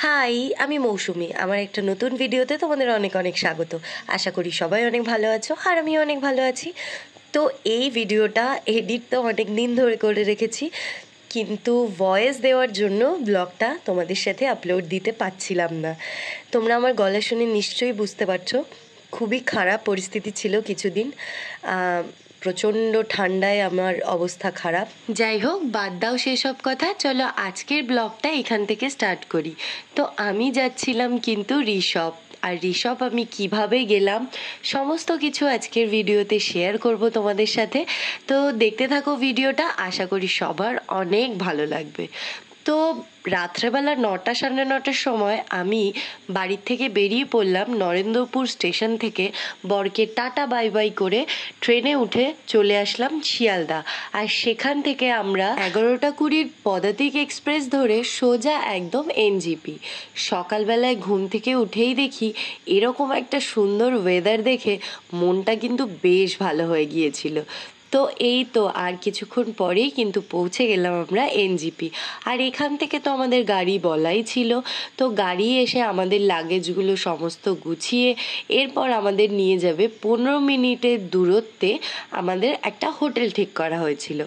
High, আমি মৌসুমি। আমার একটা নতুন ভিডিওতে তোমাদের অনেক অনেক স্বাগত। আশা করি সবাই অনেক ভালো আছো, আর আমিও অনেক ভালো আছি। তো এই ভিডিওটা এডিট তো অনেক দিন ধরে করে রেখেছি, কিন্তু ভয়েস দেওয়ার জন্য ব্লগটা তোমাদের সাথে আপলোড দিতে পারছিলাম না। তোমরা আমার গলা শুনে নিশ্চয়ই বুঝতে পারছো, খুবই খারাপ পরিস্থিতি ছিল কিছুদিন। প্রচণ্ড ঠান্ডায় আমার অবস্থা খারাপ। যাই হোক, বাদ দাও সেসব কথা, চলো আজকের ব্লগটা এখান থেকে স্টার্ট করি। তো আমি যাচ্ছিলাম কিন্তু ঋষভ, আর ঋষভ আমি কিভাবে গেলাম সমস্ত কিছু আজকের ভিডিওতে শেয়ার করব তোমাদের সাথে। তো দেখতে থাকো ভিডিওটা, আশা করি সবার অনেক ভালো লাগবে। তো রাত্রেবেলা 9টা সাড়ে 9টার সময় আমি বাড়ির থেকে বেরিয়ে পড়লাম নরেন্দ্রপুর স্টেশন থেকে। বরকে টাটা বাই বাই করে ট্রেনে উঠে চলে আসলাম শিয়ালদা। আর সেখান থেকে আমরা 11টা 20 পদাতিক এক্সপ্রেস ধরে সোজা একদম এনজিপি। সকালবেলায় ঘুম থেকে উঠেই দেখি এরকম একটা সুন্দর ওয়েদার দেখে মনটা কিন্তু বেশ ভালো হয়ে গিয়েছিল। তো এই তো আর কিছুক্ষণ পরেই কিন্তু পৌঁছে গেলাম আমরা এনজিপি। আর এখান থেকে তো আমাদের গাড়ি বলাই ছিল। তো গাড়ি এসে আমাদের লাগেজগুলো সমস্ত গুছিয়ে এরপর আমাদের নিয়ে যাবে 15 মিনিটের দূরত্বে আমাদের একটা হোটেল ঠিক করা হয়েছিল,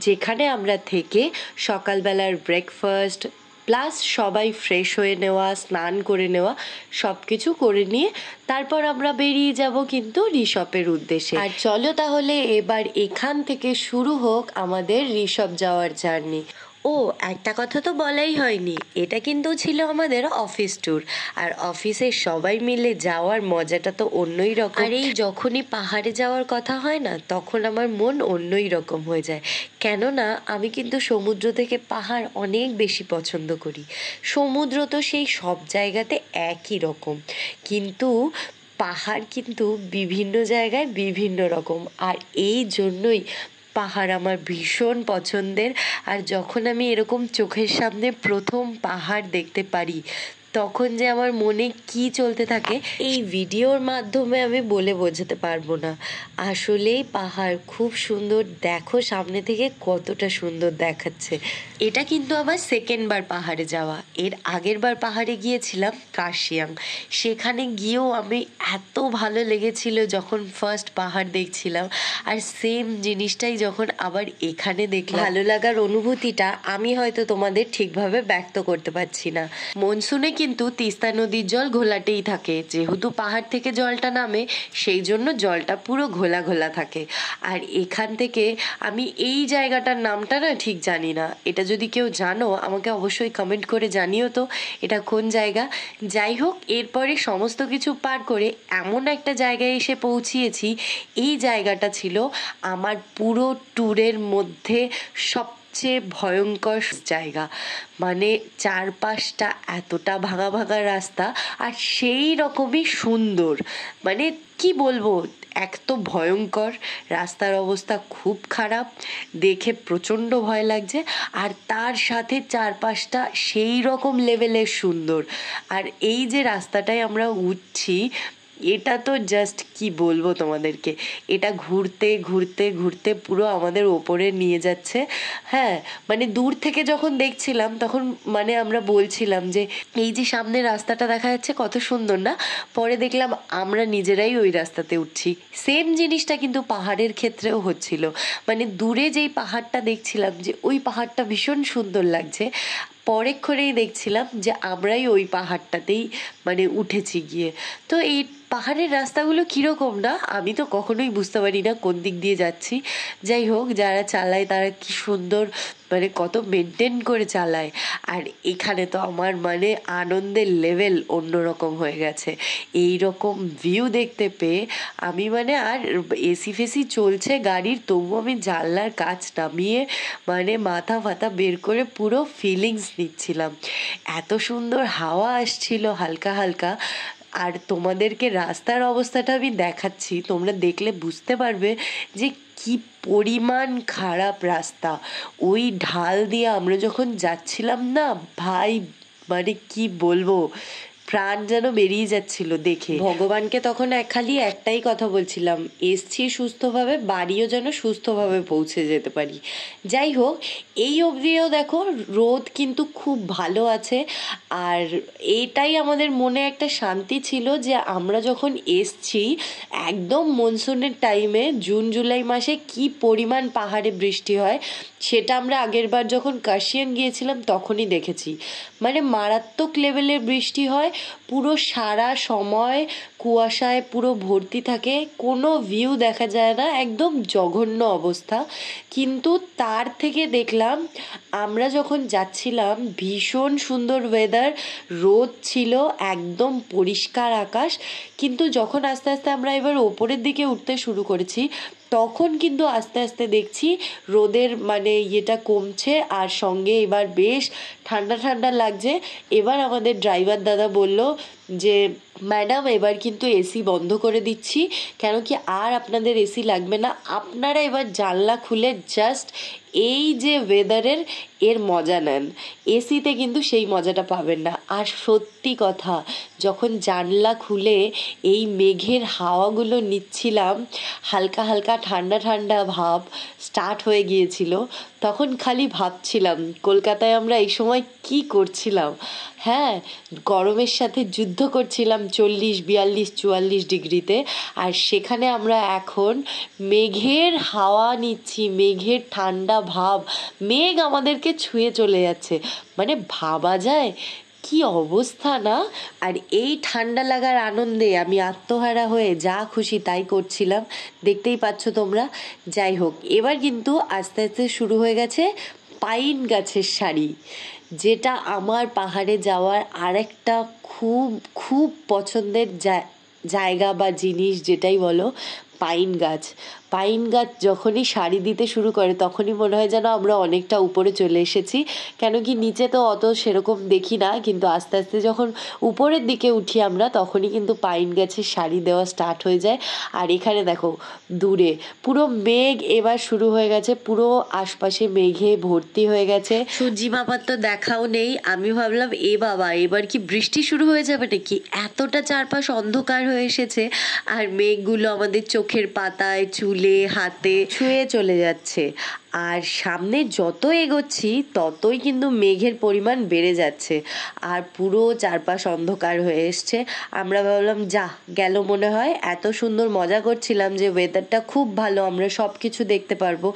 যেখানে আমরা থেকে সকালবেলার ব্রেকফাস্ট প্লাস সবাই ফ্রেশ হয়ে নেওয়া, স্নান করে নেওয়া, সব কিছু করে নিয়ে তারপর আমরা বেরিয়ে যাব কিন্তু ঋষভের উদ্দেশ্যে। আর চলো তাহলে এবার এখান থেকে শুরু হোক আমাদের ঋষভ যাওয়ার জার্নি। ও, একটা কথা তো বলাই হয়নি, এটা কিন্তু ছিল আমাদের অফিস ট্যুর। আর অফিসের সবাই মিলে যাওয়ার মজাটা তো অন্যই রকম। আর এই যখনই পাহাড়ে যাওয়ার কথা হয় না, তখন আমার মন অন্যই রকম হয়ে যায়। কেননা আমি কিন্তু সমুদ্র থেকে পাহাড় অনেক বেশি পছন্দ করি। সমুদ্র তো সেই সব জায়গাতে একই রকম, কিন্তু পাহাড় কিন্তু বিভিন্ন জায়গায় বিভিন্ন রকম। আর এই জন্যই পাহাড় আমার ভীষণ পছন্দের। আর যখন আমি এরকম চোখের সামনে প্রথম পাহাড় দেখতে পারি, তখন যে আমার মনে কি চলতে থাকে এই ভিডিওর মাধ্যমে আমি বলে বোঝাতে পারবো না। আসলেই পাহাড় খুব সুন্দর, দেখো সামনে থেকে কতটা সুন্দর দেখাচ্ছে। এটা কিন্তু আমার সেকেন্ডবার পাহাড়ে যাওয়া। এর আগের বার পাহাড়ে গিয়েছিলাম কার্শিয়াং। সেখানে গিয়েও আমি এত ভালো লেগেছিল যখন ফার্স্ট পাহাড় দেখছিলাম, আর সেম জিনিসটাই যখন আবার এখানে দেখলাম, ভালো লাগার অনুভূতিটা আমি হয়তো তোমাদের ঠিকভাবে ব্যক্ত করতে পারছি না। মনসুনে কিন্তু তিস্তা নদীর জল ঘোলাটেই থাকে, যেহেতু পাহাড় থেকে জলটা নামে সেই জন্য জলটা পুরো ঘোলা ঘোলা থাকে। আর এখান থেকে আমি এই জায়গাটার নামটা না ঠিক জানি না, এটা যদি কেউ জানো আমাকে অবশ্যই কমেন্ট করে জানিও তো এটা কোন জায়গা। যাই হোক, এরপরে সমস্ত কিছু পার করে এমন একটা জায়গায় এসে পৌঁছিয়েছি, এই জায়গাটা ছিল আমার পুরো ট্যুরের মধ্যে সবচেয়ে ভয়ঙ্কর জায়গা। মানে চারপাশটা এতটা ভাঙা ভাঙা রাস্তা, আর সেই রকমই সুন্দর। মানে কি বলবো, এক তো ভয়ঙ্কর, রাস্তার অবস্থা খুব খারাপ, দেখে প্রচণ্ড ভয় লাগছে, আর তার সাথে চারপাশটা সেই রকম লেভেলের সুন্দর। আর এই যে রাস্তাটায় আমরা উঠছি, এটা তো জাস্ট কি বলবো তোমাদেরকে, এটা ঘুরতে ঘুরতে ঘুরতে পুরো আমাদের ওপরে নিয়ে যাচ্ছে। হ্যাঁ, মানে দূর থেকে যখন দেখছিলাম তখন মানে আমরা বলছিলাম যে এই যে সামনে রাস্তাটা দেখা যাচ্ছে কত সুন্দর না, পরে দেখলাম আমরা নিজেরাই ওই রাস্তাতে উঠছি। সেম জিনিসটা কিন্তু পাহাড়ের ক্ষেত্রেও হচ্ছিল। মানে দূরে যেই পাহাড়টা দেখছিলাম যে ওই পাহাড়টা ভীষণ সুন্দর লাগছে, পরেক্ষণেই দেখছিলাম যে আমরাই ওই পাহাড়টাতেই মানে উঠেছি গিয়ে। তো এই পাহাড়ের রাস্তাগুলো কীরকম না, আমি তো কখনোই বুঝতে পারি না কোন দিক দিয়ে যাচ্ছি। যাই হোক, যারা চালায় তারা কি সুন্দর মানে কত মেনটেন করে চালায়। আর এখানে তো আমার মানে আনন্দের লেভেল অন্যরকম হয়ে গেছে। এই রকম ভিউ দেখতে পেয়ে আমি মানে আর এসি ফেসি চলছে গাড়ির, তবু আমি জানলার কাচ নামিয়ে মানে মাথা ফাতা বের করে পুরো ফিলিংস নিচ্ছিলাম। এত সুন্দর হাওয়া আসছিল হালকা হালকা। আর তোমাদেরকে রাস্তার অবস্থাটা আমি দেখাচ্ছি, তোমরা দেখলে বুঝতে পারবে যে কি পরিমাণ খারাপ রাস্তা। ওই ঢাল দিয়ে আমরা যখন যাচ্ছিলাম না ভাই, মানে কি বলবো, প্রাণ যেন বেরিয়ে যাচ্ছিল দেখে। ভগবানকে তখন খালি একটাই কথা বলছিলাম, এসছি সুস্থভাবে, বাড়িও যেন সুস্থভাবে পৌঁছে যেতে পারি। যাই হোক, এই অবধিও দেখো রোদ কিন্তু খুব ভালো আছে। আর এটাই আমাদের মনে একটা শান্তি ছিল যে আমরা যখন এসছি একদম মনসুনের টাইমে, জুন জুলাই মাসে কি পরিমাণ পাহাড়ে বৃষ্টি হয় সেটা আমরা আগের বার যখন কার্শিয়াং গিয়েছিলাম তখনই দেখেছি। মানে মারাত্মক লেভেলের বৃষ্টি হয়, পুরো সারা সময় কুয়াশায় পুরো ভর্তি থাকে, কোনো ভিউ দেখা যায় না, একদম জঘন্য অবস্থা। কিন্তু তার থেকে দেখলাম আমরা যখন যাচ্ছিলাম ভীষণ সুন্দর ওয়েদার, রোদ ছিল, একদম পরিষ্কার আকাশ। কিন্তু যখন আস্তে আস্তে আমরা এবার ওপরের দিকে উঠতে শুরু করেছি তখন কিন্তু আস্তে আস্তে দেখছি রোদের মানে ইয়েটা কমছে, আর সঙ্গে এবার বেশ ঠান্ডা ঠান্ডা লাগছে। এবার আমাদের ড্রাইভার দাদা বলল যে ম্যাডাম এবার কিন্তু এসি বন্ধ করে দিচ্ছি, কেন কি আর আপনাদের এসি লাগবে না, আপনারা এবার জানলা খুলে জাস্ট এই যে ওয়েদারের এর মজা নেন, এসিতে কিন্তু সেই মজাটা পাবেন না। আর সত্যি কথা, যখন জানলা খুলে এই মেঘের হাওয়াগুলো নিচ্ছিলাম, হালকা হালকা ঠান্ডা ঠান্ডা ভাব স্টার্ট হয়ে গিয়েছিল, তখন খালি ভাবছিলাম কলকাতায় আমরা এই সময় কি করছিলাম। হ্যাঁ, গরমের সাথে যুদ্ধ করছিলাম 40, 42, 44 ডিগ্রিতে, আর সেখানে আমরা এখন মেঘের হাওয়া নিচ্ছি, মেঘের ঠান্ডা ভাব, মেঘ আমাদেরকে ছুঁয়ে চলে যাচ্ছে। মানে ভাবা যায় কি অবস্থা না? আর এই ঠান্ডা লাগার আনন্দে আমি আত্মহারা হয়ে যা খুশি তাই করছিলাম, দেখতেই পাচ্ছ তোমরা। যাই হোক, এবার কিন্তু আস্তে আস্তে শুরু হয়ে গেছে পাইন গাছের সারি, যেটা আমার পাহাড়ে যাওয়ার আরেকটা খুব খুব পছন্দের জায়গা বা জিনিস, যেটাই বলো। পাইন গাছ, পাইন গাছ যখনই সারি দিতে শুরু করে তখনই মনে হয় যেন আমরা অনেকটা উপরে চলে এসেছি, কেন কি নিচে তো অত সেরকম দেখি না, কিন্তু আস্তে আস্তে যখন উপরের দিকে উঠি আমরা তখনই কিন্তু পাইন গাছের সারি দেওয়া স্টার্ট হয়ে যায়। আর এখানে দেখো দূরে পুরো মেঘ এবার শুরু হয়ে গেছে, পুরো আশপাশে মেঘে ভর্তি হয়ে গেছে, সূর্যি মামার তো দেখাও নেই। আমি ভাবলাম এ বাবা এবার কি বৃষ্টি শুরু হয়ে যাবে নাকি, এতটা চারপাশ অন্ধকার হয়ে এসেছে, আর মেঘগুলো আমাদের চোখের পাতায়, চুলে, হাতে ছুঁয়ে চলে যাচ্ছে। আর সামনে যত এগোচ্ছি ততই কিন্তু মেঘের পরিমাণ বেড়ে যাচ্ছে, আর পুরো চারপাশ অন্ধকার হয়ে এসছে। আমরা ভাবলাম যা গেল মনে হয়, এত সুন্দর মজা করছিলাম যে ওয়েদারটা খুব ভালো, আমরা সব কিছু দেখতে পারবো।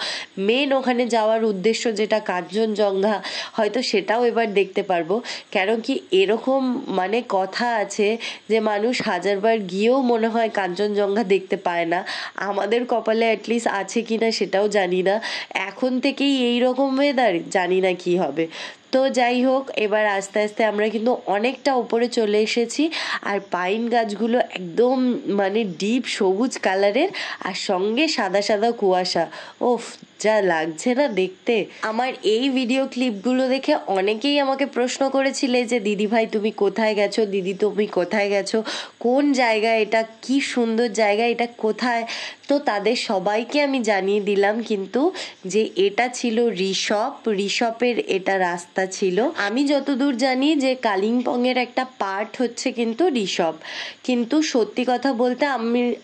মেন ওখানে যাওয়ার উদ্দেশ্য যেটা কাঞ্চনজঙ্ঘা, হয়তো সেটাও এবার দেখতে পারবো, কেন কি এরকম মানে কথা আছে যে মানুষ হাজারবার গিয়েও মনে হয় কাঞ্চনজঙ্ঘা দেখতে পায় না। আমাদের কপালে অ্যাটলিস্ট আছে কি না সেটাও জানি না, এখন থেকেই এই রকম ওয়েদার জানি না কি হবে। তো যাই হোক, এবার আস্তে আস্তে আমরা কিন্তু অনেকটা উপরে চলে এসেছি, আর পাইন গাছগুলো একদম মানে ডিপ সবুজ কালারের, আর সঙ্গে সাদা সাদা কুয়াশা, ওফ যা লাগছে না দেখতে। আমার এই ভিডিও ক্লিপগুলো দেখে অনেকেই আমাকে প্রশ্ন করেছিলে যে দিদি ভাই তুমি কোথায় গেছো, দিদি তুমি কোথায় গেছো, কোন জায়গা এটা, কি সুন্দর জায়গা এটা, কোথায়? তো তাদের সবাইকে আমি জানিয়ে দিলাম কিন্তু যে এটা ছিল ঋষপের এটা রাস্তা ছিল। আমি যতদূর জানি যে কালিম্পংয়ের একটা পার্ট হচ্ছে কিন্তু ঋষপ। কিন্তু সত্যি কথা বলতে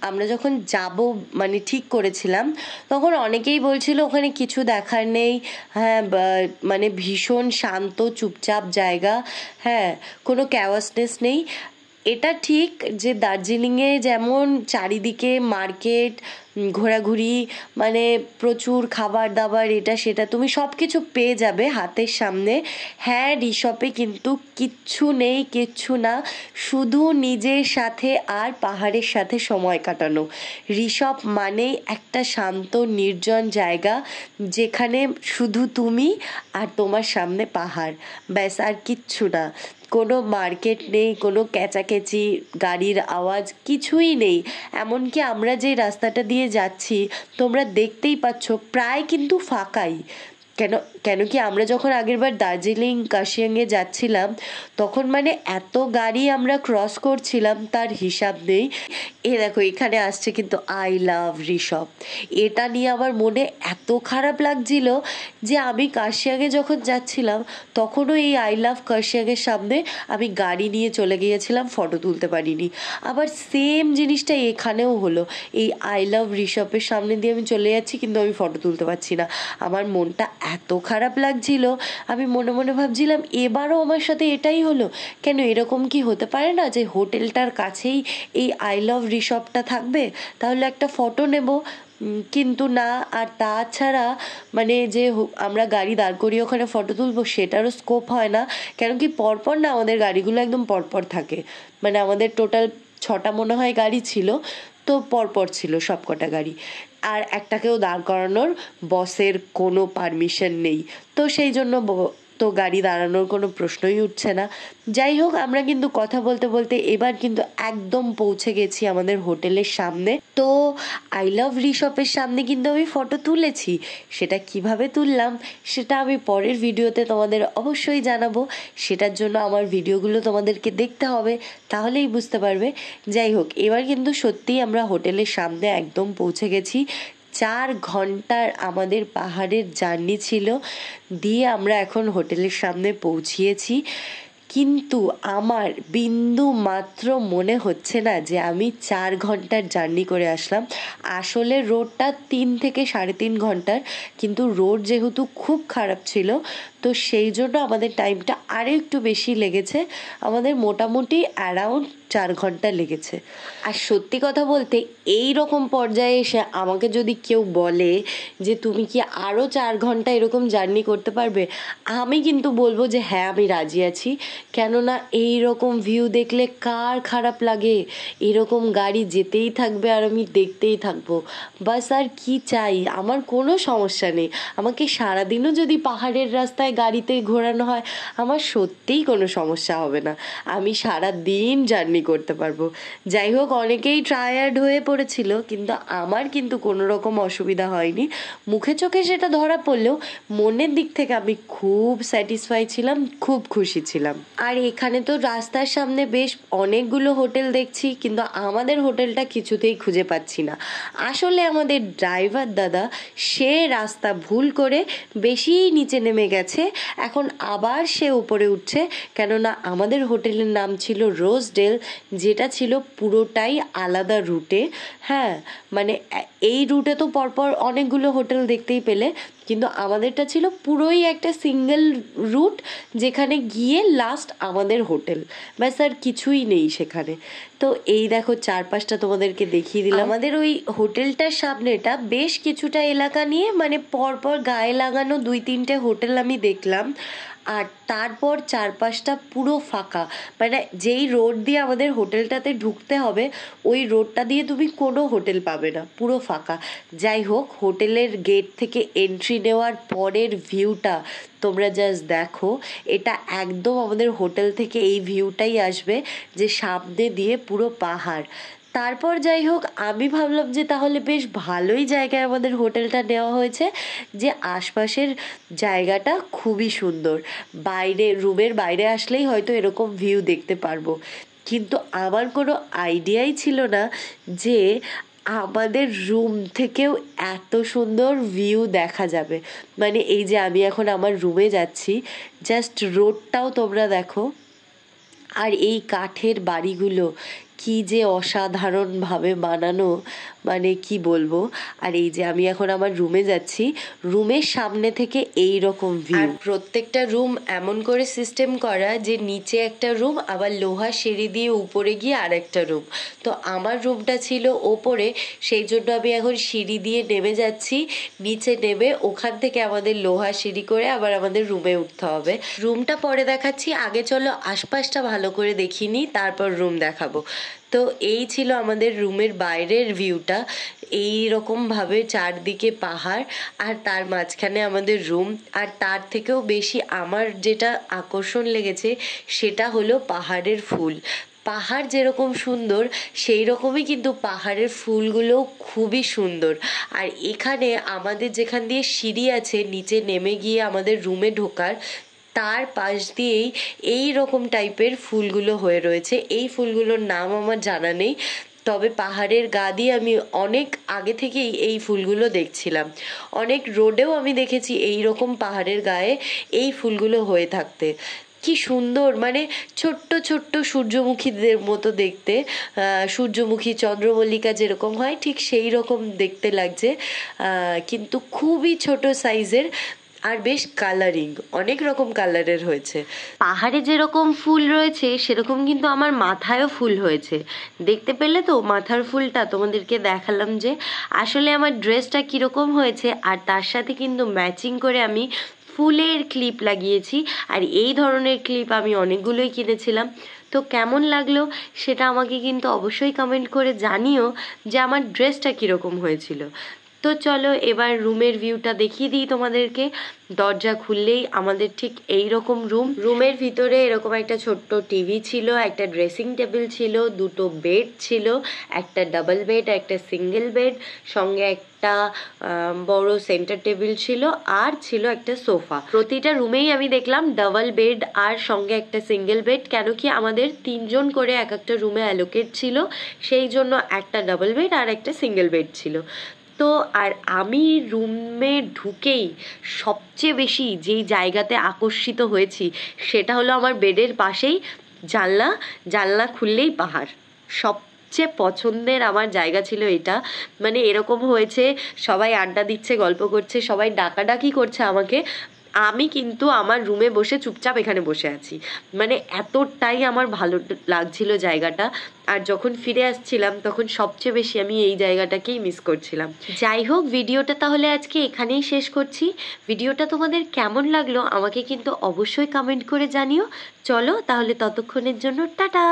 আমরা যখন যাব মানে ঠিক করেছিলাম তখন অনেকেই বলছিল ওখানে কিছু দেখার নেই, হ্যাঁ মানে ভীষণ শান্ত চুপচাপ জায়গা, হ্যাঁ কোনো ক্যাওয়াসনেস নেই। এটা ঠিক যে দার্জিলিংয়ে যেমন চারিদিকে মার্কেট, ঘোরাঘুরি, মানে প্রচুর খাবার দাবার, এটা সেটা তুমি সব কিছু পেয়ে যাবে হাতের সামনে। হ্যাঁ, ঋষপে কিন্তু কিচ্ছু না, শুধু নিজের সাথে আর পাহাড়ের সাথে সময় কাটানো। ঋষপ মানেই একটা শান্ত নির্জন জায়গা, যেখানে শুধু তুমি আর তোমার সামনে পাহাড়, ব্যাস আর কিচ্ছু না। কোনো মার্কেট নেই, কোনো ক্যাচাকেচি গাড়ির আওয়াজ কিছুই নেই। এমনকি আমরা যে রাস্তাটা দিয়ে যাচ্ছি তোমরা দেখতেই পাচ্ছ প্রায় কিন্তু ফাঁকাই, কেন কেন কি আমরা যখন আগেরবার দার্জিলিং কার্শিয়াংয়ে যাচ্ছিলাম তখন মানে এত গাড়ি আমরা ক্রস করছিলাম তার হিসাব নেই। দেখো এখানে আসছে কিন্তু আই লাভ ঋষভ, এটা নিয়ে আমার মনে এত খারাপ লাগছিল যে আমি কার্শিয়াংয়ে যখন যাচ্ছিলাম তখনও এই আই লাভ কার্শিয়াংয়ের সামনে আমি গাড়ি নিয়ে চলে গিয়েছিলাম, ফটো তুলতে পারিনি। আবার সেম জিনিসটা এখানেও হলো, এই আই লাভ ঋষভের সামনে দিয়ে আমি চলে যাচ্ছি কিন্তু আমি ফটো তুলতে পারছি না। আমার মনটা এত খারাপ লাগছিল, আমি মনে মনে ভাবছিলাম এবারও আমার সাথে এটাই হলো কেন, এরকম কি হতে পারে না যে হোটেলটার কাছেই এই আই লাভ ঋষভটা থাকবে, তাহলে একটা ফটো নেব। কিন্তু না। আর তাছাড়া মানে যে আমরা গাড়ি দাঁড় করিয়ে ওখানে ফটো তুলবো সেটারও স্কোপ হয় না, কেন কি পরপর না আমাদের গাড়িগুলো একদম পরপর থাকে, মানে আমাদের টোটাল 6টা মনে হয় গাড়ি ছিল, তো পরপর ছিল সব কটা গাড়ি। আর একটাকেও দাঁড় করানোর বসের কোনো পারমিশন নেই, তো সেই জন্য তো গাড়ি দাঁড়ানোর কোনো প্রশ্নই উঠছে না। যাই হোক, আমরা কিন্তু কথা বলতে বলতে এবার কিন্তু একদম পৌঁছে গেছি আমাদের হোটেলের সামনে। তো আই লাভ ঋষভের সামনে কিন্তু আমি ফটো তুলেছি, সেটা কিভাবে তুললাম সেটা আমি পরের ভিডিওতে তোমাদের অবশ্যই জানাবো। সেটার জন্য আমার ভিডিওগুলো তোমাদেরকে দেখতে হবে, তাহলেই বুঝতে পারবে। যাই হোক, এবার কিন্তু সত্যিই আমরা হোটেলের সামনে একদম পৌঁছে গেছি। 4 ঘন্টার আমাদের পাহাড়ের জার্নি ছিল, দিয়ে আমরা এখন হোটেলের সামনে পৌঁছিয়েছি। কিন্তু আমার বিন্দু মাত্র মনে হচ্ছে না যে আমি 4 ঘন্টার জার্নি করে আসলাম। আসলে রোডটা 3 থেকে 3.5 ঘন্টার, কিন্তু রোড যেহেতু খুব খারাপ ছিল তো সেই জন্য আমাদের টাইমটা আরও একটু বেশি লেগেছে, আমাদের মোটামুটি অ্যারাউন্ড 4 ঘন্টা লেগেছে। আর সত্যি কথা বলতে এই রকম পর্যায়ে এসে আমাকে যদি কেউ বলে যে তুমি কি আরও 4 ঘন্টা এরকম জার্নি করতে পারবে, আমি কিন্তু বলবো যে হ্যাঁ আমি রাজি আছি। কেননা এই রকম ভিউ দেখলে কার খারাপ লাগে, এরকম গাড়ি যেতেই থাকবে আর আমি দেখতেই থাকবো, বাস আর কি চাই, আমার কোনো সমস্যা নেই। আমাকে সারাদিনও যদি পাহাড়ের রাস্তায় গাড়িতে ঘোরানো হয় আমার সত্যিই কোনো সমস্যা হবে না, আমি সারা দিন জার্নি করতে পারবো। যাই হোক, অনেকেই টায়ার্ড হয়ে পড়েছিল কিন্তু আমার কিন্তু কোনো রকম অসুবিধা হয়নি। মুখে চোখে সেটা ধরা পড়লেও মনের দিক থেকে আমি খুব স্যাটিসফাই ছিলাম, খুব খুশি ছিলাম। আর এখানে তো রাস্তার সামনে বেশ অনেকগুলো হোটেল দেখছি, কিন্তু আমাদের হোটেলটা কিছুতেই খুঁজে পাচ্ছি না। আসলে আমাদের ড্রাইভার দাদা সে রাস্তা ভুল করে বেশি নিচে নেমে গেছে, এখন আবার সে উপরে উঠছে, কেননা আমাদের হোটেলের নাম ছিল রোজডেল, যেটা ছিল পুরোটাই আলাদা রুটে। হ্যাঁ, মানে এই রুটে তো পরপর অনেকগুলো হোটেল দেখতেই পেলে, কিন্তু আমাদেরটা ছিল পুরোই একটা সিঙ্গেল রুট, যেখানে গিয়ে লাস্ট আমাদের হোটেল, ব্যাস আর কিছুই নেই সেখানে। তো এই দেখো চারপাশটা তোমাদেরকে দেখিয়ে দিলাম। আমাদের ওই হোটেলটার সামনেটা বেশ কিছুটা এলাকা নিয়ে মানে পরপর গায়ে লাগানো 2-3টে হোটেল আমি দেখলাম, আর তারপর চারপাশটা পুরো ফাঁকা, মানে যেই রোড দিয়ে আমাদের হোটেলটাতে ঢুকতে হবে ওই রোডটা দিয়ে তুমি কোনো হোটেল পাবে না, পুরো ফাঁকা। যাই হোক, হোটেলের গেট থেকে এন্ট্রি নেওয়ার পরের ভিউটা তোমরা জাস্ট দেখো, এটা একদম আমাদের হোটেল থেকে এই ভিউটাই আসবে যে সামনে দিয়ে পুরো পাহাড়। তারপর যাই হোক, আমি ভাবলাম যে তাহলে বেশ ভালোই জায়গায় আমাদের হোটেলটা নেওয়া হয়েছে, যে আশপাশের জায়গাটা খুবই সুন্দর, বাইরে রুমের বাইরে আসলেই হয়তো এরকম ভিউ দেখতে পারবো। কিন্তু আমার কোনো আইডিয়াই ছিল না যে আমাদের রুম থেকেও এত সুন্দর ভিউ দেখা যাবে। মানে এই যে আমি এখন আমার রুমে যাচ্ছি, জাস্ট রোডটাও তোমরা দেখো, আর এই কাঠের বাড়িগুলো কি যে অসাধারণভাবে বানানো, মানে কি বলবো। আর এই যে আমি এখন আমার রুমে যাচ্ছি, রুমের সামনে থেকে এই রকম ভিউ। আর প্রত্যেকটা রুম এমন করে সিস্টেম করা যে নিচে একটা রুম, আবার লোহার সিঁড়ি দিয়ে উপরে গিয়ে আরেকটা রুম। তো আমার রুমটা ছিল ওপরে, সেই জন্য আমি এখন সিঁড়ি দিয়ে নেমে যাচ্ছি, নিচে নেমে ওখান থেকে আমাদের লোহার সিঁড়ি করে আবার আমাদের রুমে উঠতে হবে। রুমটা পরে দেখাচ্ছি, আগে চলো আশপাশটা ভালো করে দেখিনি, তারপর রুম দেখাবো। তো এই ছিল আমাদের রুমের বাইরের ভিউটা, এই রকমভাবে চারদিকে পাহাড় আর তার মাঝখানে আমাদের রুম। আর তার থেকেও বেশি আমার যেটা আকর্ষণ লেগেছে সেটা হলো পাহাড়ের ফুল। পাহাড় যেরকম সুন্দর সেই রকমই কিন্তু পাহাড়ের ফুলগুলোও খুবই সুন্দর। আর এখানে আমাদের যেখান দিয়ে সিঁড়ি আছে নিচে নেমে গিয়ে আমাদের রুমে ঢোকার, তার পাশ দিয়েই এই রকম টাইপের ফুলগুলো হয়ে রয়েছে। এই ফুলগুলোর নাম আমার জানা নেই, তবে পাহাড়ের গা দিয়ে আমি অনেক আগে থেকেই এই ফুলগুলো দেখছিলাম। অনেক রোডেও আমি দেখেছি এই রকম পাহাড়ের গায়ে এই ফুলগুলো হয়ে থাকতে। কি সুন্দর, মানে ছোট্ট ছোট্ট সূর্যমুখীদের মতো দেখতে। সূর্যমুখী চন্দ্রমল্লিকা যেরকম হয় ঠিক সেই রকম দেখতে লাগছে, কিন্তু খুবই ছোট সাইজের আর বেশ কালারিং, অনেক রকম কালারের হয়েছে। পাহাড়ে যেরকম ফুল রয়েছে সেরকম কিন্তু আমার মাথায়ও ফুল হয়েছে। দেখতে পেলে তো মাথার ফুলটা তোমাদেরকে দেখালাম যে আসলে আমার ড্রেসটা কীরকম হয়েছে, আর তার সাথে কিন্তু ম্যাচিং করে আমি ফুলের ক্লিপ লাগিয়েছি। আর এই ধরনের ক্লিপ আমি অনেকগুলোই কিনেছিলাম। তো কেমন লাগলো সেটা আমাকে কিন্তু অবশ্যই কমেন্ট করে জানিও যে আমার ড্রেসটা কীরকম হয়েছিল। তো চলো এবার রুমের ভিউটা দেখিয়ে দিই তোমাদেরকে। দরজা খুললেই আমাদের ঠিক এই রকম রুমের ভিতরে এরকম একটা ছোট্ট টিভি ছিল, একটা ড্রেসিং টেবিল ছিল, দুটো বেড ছিল, একটা ডাবল বেড, একটা সিঙ্গেল বেড, সঙ্গে একটা বড় সেন্টার টেবিল ছিল, আর ছিল একটা সোফা। প্রতিটা রুমেই আমি দেখলাম ডাবল বেড আর সঙ্গে একটা সিঙ্গেল বেড, কেন কি আমাদের 3 জন করে এক একটা রুমে অ্যালোকেট ছিল, সেই জন্য একটা ডাবল বেড আর একটা সিঙ্গেল বেড ছিল। তো আর আমি রুমে ঢুকেই সবচেয়ে বেশি যেই জায়গাতে আকর্ষিত হয়েছি সেটা হলো আমার বেডের পাশেই জানলা খুললেই পাহাড়। সবচেয়ে পছন্দের আমার জায়গা ছিল এটা। মানে এরকম হয়েছে সবাই আড্ডা দিচ্ছে, গল্প করছে, সবাই ডাকাডাকি করছে আমাকে, আমি কিন্তু আমার রুমে বসে চুপচাপ এখানে বসে আছি। মানে এতটাই আমার ভালো লাগছিল জায়গাটা। আর যখন ফিরে আসছিলাম তখন সবচেয়ে বেশি আমি এই জায়গাটাকেই মিস করছিলাম। যাই হোক, ভিডিওটা তাহলে আজকে এখানেই শেষ করছি। ভিডিওটা তোমাদের কেমন লাগলো আমাকে কিন্তু অবশ্যই কমেন্ট করে জানিও। চলো তাহলে ততক্ষণের জন্য টাটা।